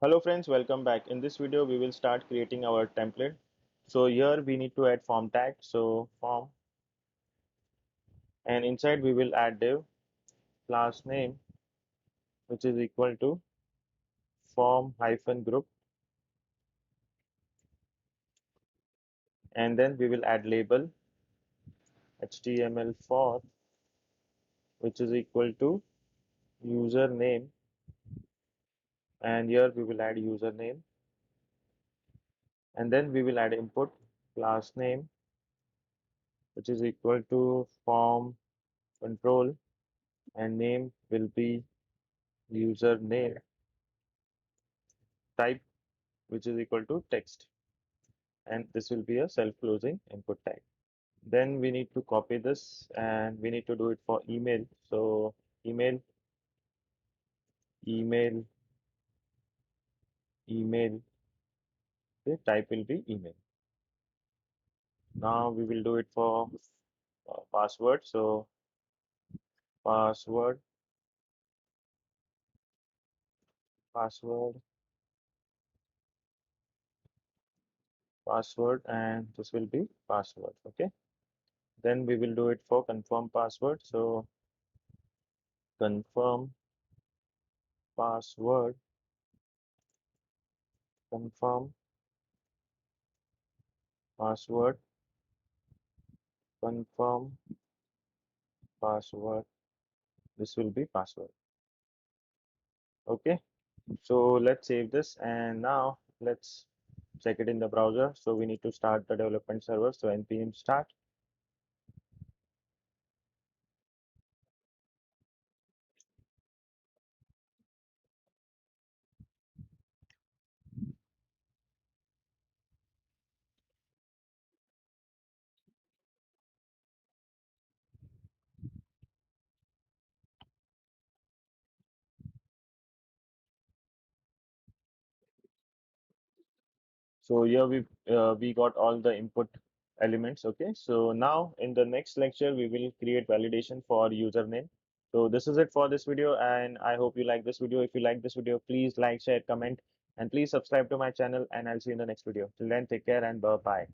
Hello friends, welcome back. In this video, we will start creating our template. So here we need to add form tag. So form, and inside we will add div class name, which is equal to form hyphen group, and then we will add label HTML for, which is equal to username, and here we will add username, and then we will add input class name, which is equal to form control, and name will be username type, which is equal to text, and this will be a self-closing input tag. Then we need to copy this and we need to do it for email. So email, email, email, the type will be email. Now we will do it for password. So password, password, password, and this will be password. Okay. Then we will do it for confirm password. So confirm password, confirm password, confirm password. This will be password. Okay. So let's save this and now let's check it in the browser. So we need to start the development server. So npm start. So here we got all the input elements. Okay. So now in the next lecture we will create validation for username. So this is it for this video, and I hope you like this video. If you like this video, please like, share, comment, and please subscribe to my channel. And I'll see you in the next video. Till then, take care and bye bye.